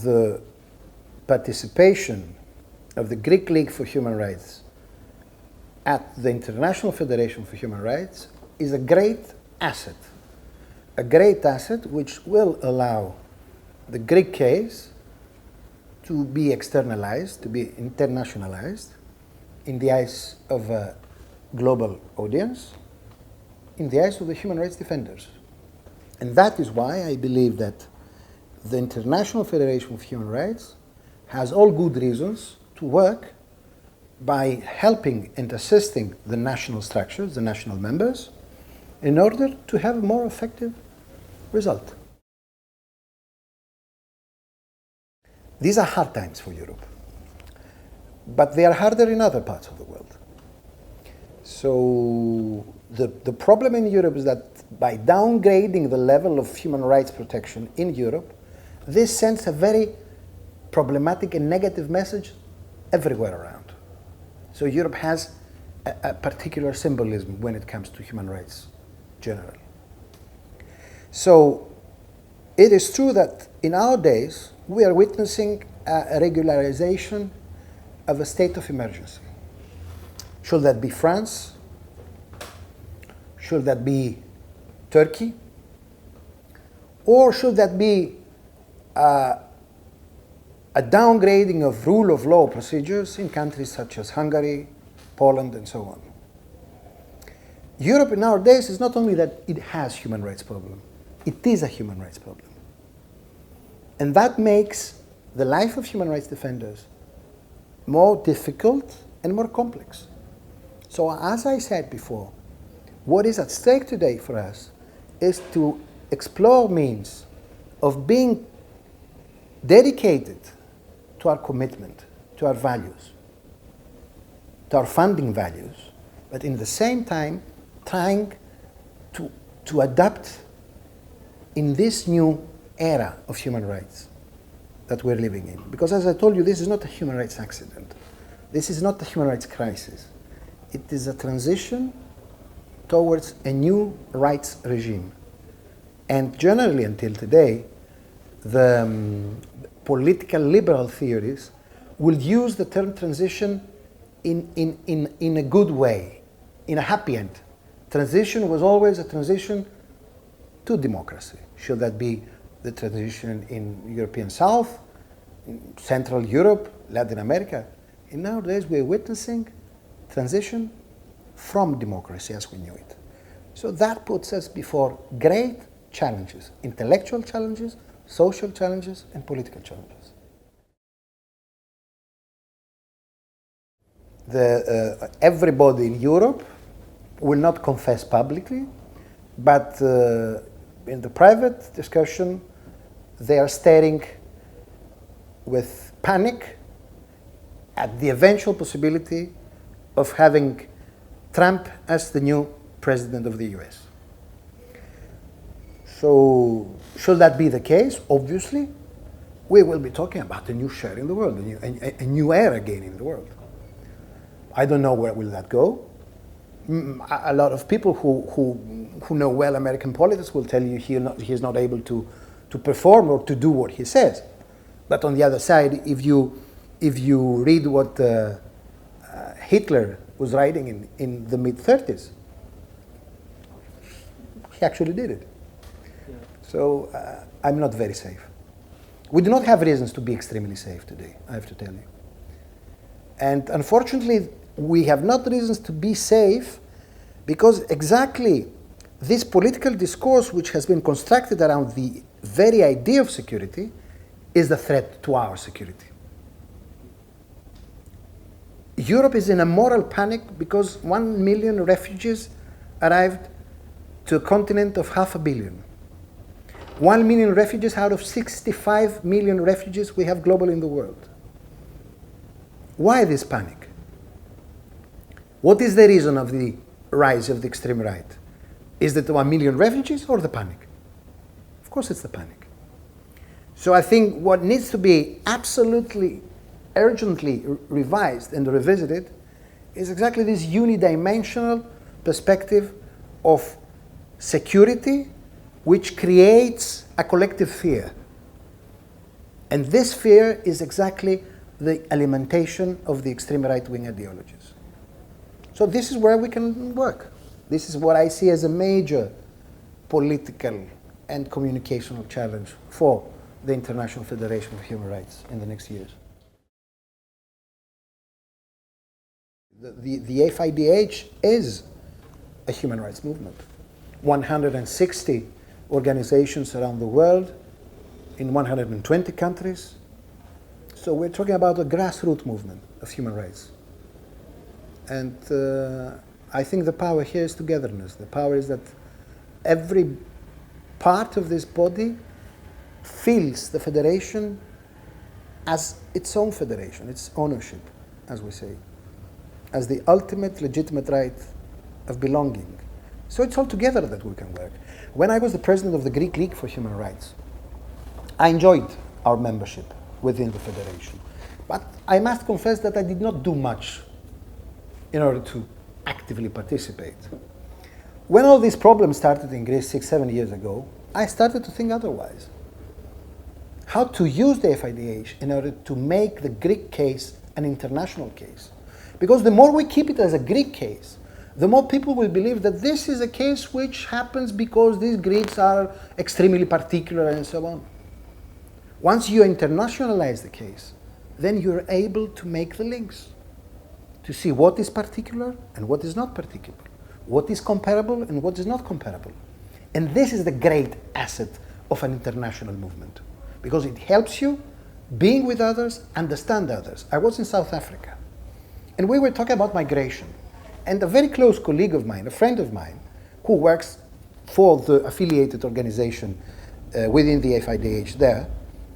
the participation of the Greek League for Human Rights at the International Federation for Human Rights is a great asset which will allow the Greek case to be externalized, to be internationalized in the eyes of a global audience, in the eyes of the human rights defenders. And that is why I believe that the International Federation of Human Rights has all good reasons to work by helping and assisting the national structures, the national members, in order to have a more effective result. These are hard times for Europe, but they are harder in other parts of the world. So the problem in Europe is that by downgrading the level of human rights protection in Europe, this sends a very problematic and negative message everywhere around. So Europe has a particular symbolism when it comes to human rights generally. So it is true that in our days we are witnessing a regularization of a state of emergency. Should that be France? Should that be Turkey? Or should that be a downgrading of rule of law procedures in countries such as Hungary, Poland, and so on? Europe in our days is not only that it has human rights problem, it is a human rights problem. And that makes the life of human rights defenders more difficult and more complex. So as I said before, what is at stake today for us is to explore means of being dedicated to our commitment, to our values, to our funding values, but in the same time trying to adapt in this new era of human rights that we're living in. Because as I told you, this is not a human rights accident. This is not a human rights crisis. It is a transition towards a new rights regime. And generally until today, the political liberal theories will use the term transition in a good way, in a happy end. Transition was always a transition to democracy. Should that be the transition in European South, in Central Europe, Latin America? In nowadays we're witnessing transition from democracy as we knew it. So that puts us before great challenges, intellectual challenges, social challenges, and political challenges. Everybody in Europe will not confess publicly, but in the private discussion, they are staring with panic at the eventual possibility of having Trump as the new president of the US. So, should that be the case, obviously, we will be talking about a new share in the world, a new era again in the world. I don't know where will that go. A lot of people who know well American politics will tell you he is not able to perform or to do what he says. But on the other side, if you read what Hitler was writing in the mid-30s, he actually did it. Yeah. So I'm not very safe. We do not have reasons to be extremely safe today, I have to tell you. And unfortunately, we have not reasons to be safe because exactly this political discourse which has been constructed around the very idea of security is the threat to our security. Europe is in a moral panic because 1 million refugees arrived to a continent of 500 million. 1 million refugees out of 65 million refugees we have globally in the world. Why this panic? What is the reason of the rise of the extreme right? Is it 1 million refugees or the panic? Of course it's the panic. So I think what needs to be absolutely, urgently revised and revisited is exactly this unidimensional perspective of security which creates a collective fear. And this fear is exactly the alimentation of the extreme right-wing ideologies. So this is where we can work. This is what I see as a major political and communicational challenge for the International Federation of Human Rights in the next years. The FIDH is a human rights movement. 160 organizations around the world in 120 countries. So we're talking about a grassroots movement of human rights. And I think the power here is togetherness. The power is that every part of this body feels the federation as its own federation, its ownership, as we say, as the ultimate legitimate right of belonging. So it's all together that we can work. When I was the president of the Greek League for Human Rights, I enjoyed our membership within the federation. But I must confess that I did not do much in order to actively participate. When all these problems started in Greece 6-7 years ago, I started to think otherwise. How to use the FIDH in order to make the Greek case an international case. Because the more we keep it as a Greek case, the more people will believe that this is a case which happens because these Greeks are extremely particular and so on. Once you internationalize the case, then you're able to make the links, to see what is particular and what is not particular, what is comparable and what is not comparable. And this is the great asset of an international movement, because it helps you being with others, understand others. I was in South Africa, and we were talking about migration. And a very close colleague of mine, a friend of mine, who works for the affiliated organization within the FIDH there,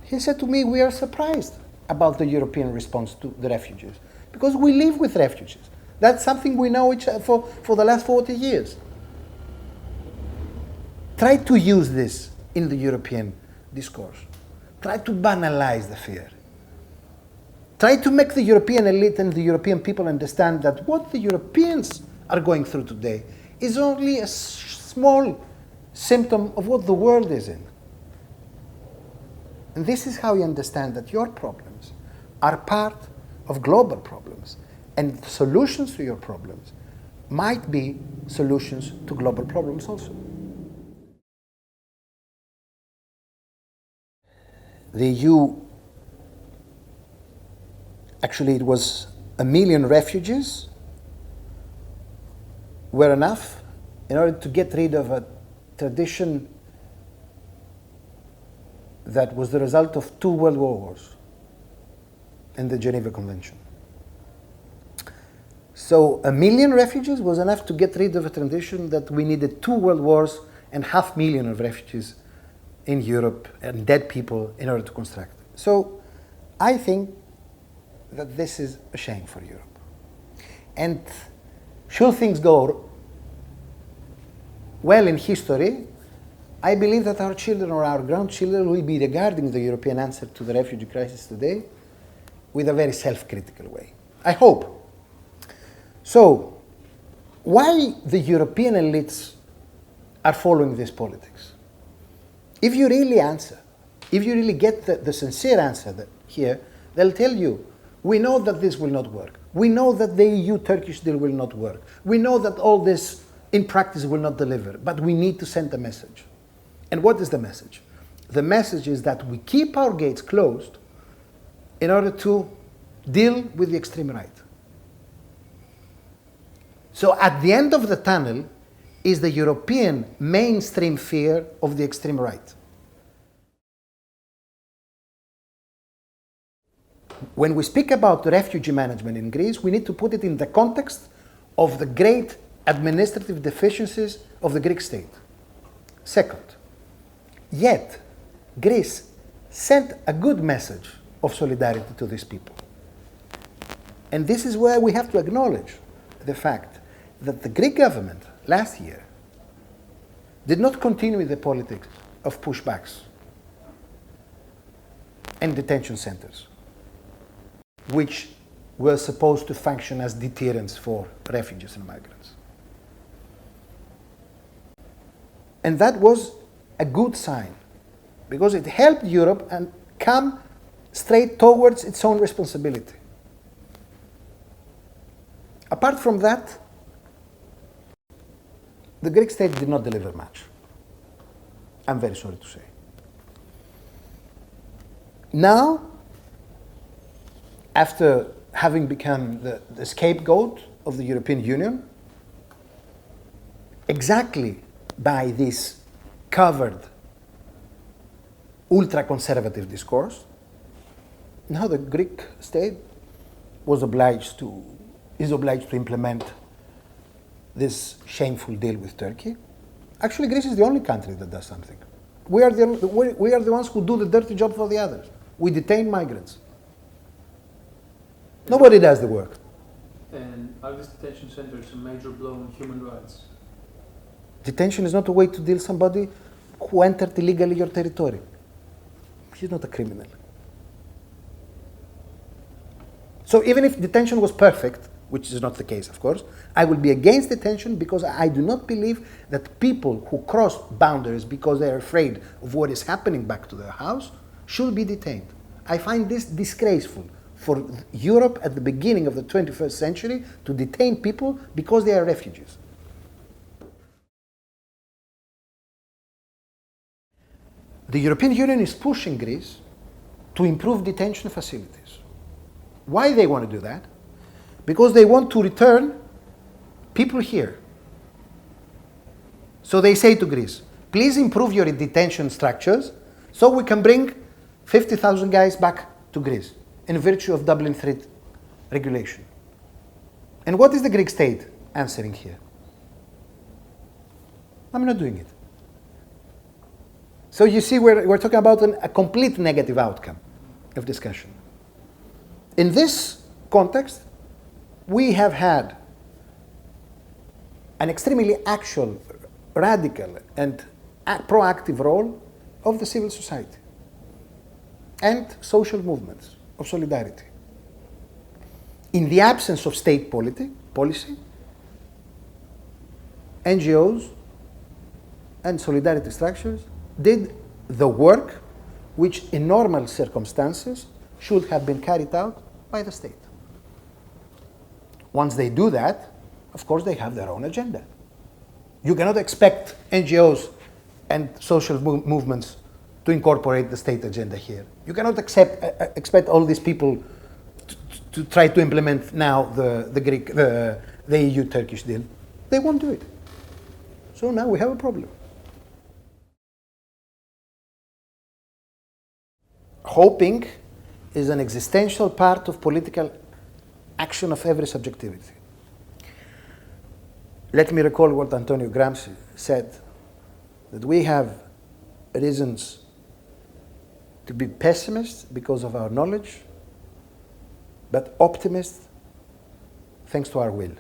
he said to me, we are surprised about the European response to the refugees, because we live with refugees. That's something we know for the last 40 years. Try to use this in the European discourse. Try to banalize the fear. Try to make the European elite and the European people understand that what the Europeans are going through today is only a small symptom of what the world is in. And this is how you understand that your problems are part of global problems, and solutions to your problems might be solutions to global problems also. The EU, actually it was 1 million refugees were enough in order to get rid of a tradition that was the result of 2 world wars and the Geneva Convention. So 1 million refugees was enough to get rid of a tradition that we needed 2 world wars and 500,000 of refugees in Europe and dead people in order to construct. So I think that this is a shame for Europe. And should things go well in history, I believe that our children or our grandchildren will be regarding the European answer to the refugee crisis today with a very self-critical way. I hope. So, why the European elites are following this politics? If you really answer, if you really get the sincere answer here, they'll tell you, we know that this will not work. We know that the EU-Turkish deal will not work. We know that all this in practice will not deliver, but we need to send a message. And what is the message? The message is that we keep our gates closed in order to deal with the extreme right. So at the end of the tunnel is the European mainstream fear of the extreme right. When we speak about refugee management in Greece, we need to put it in the context of the great administrative deficiencies of the Greek state. Second, yet Greece sent a good message of solidarity to these people. And this is where we have to acknowledge the fact that the Greek government last year did not continue with the politics of pushbacks and detention centers, which were supposed to function as deterrents for refugees and migrants. And that was a good sign, because it helped Europe and come straight towards its own responsibility. Apart from that, the Greek state did not deliver much. I'm very sorry to say. Now, after having become the scapegoat of the European Union, exactly by this covered ultra-conservative discourse, now the Greek state is obliged to implement this shameful deal with Turkey. Actually, Greece is the only country that does something. We are the ones who do the dirty job for the others. We detain migrants. Nobody does the work. And are these detention centers a major blow on human rights? Detention is not a way to deal somebody who entered illegally your territory. He's not a criminal. So even if detention was perfect, which is not the case, of course, I will be against detention because I do not believe that people who cross boundaries because they are afraid of what is happening back to their house should be detained. I find this disgraceful for Europe at the beginning of the 21st century to detain people because they are refugees. The European Union is pushing Greece to improve detention facilities. Why they want to do that? Because they want to return people here. So they say to Greece, please improve your detention structures so we can bring 50,000 guys back to Greece in virtue of Dublin III regulation. And what is the Greek state answering here? I'm not doing it. So you see, we're talking about a complete negative outcome of discussion. In this context, we have had an extremely actual, radical, and proactive role of the civil society and social movements of solidarity. In the absence of state policy, NGOs and solidarity structures did the work which in normal circumstances should have been carried out by the state. Once they do that, of course they have their own agenda. You cannot expect NGOs and social movements to incorporate the state agenda here. You cannot expect all these people to try to implement now the EU-Turkish deal. They won't do it. So now we have a problem. Hoping is an existential part of political action of every subjectivity. Let me recall what Antonio Gramsci said, that we have reasons to be pessimists because of our knowledge, but optimists thanks to our will.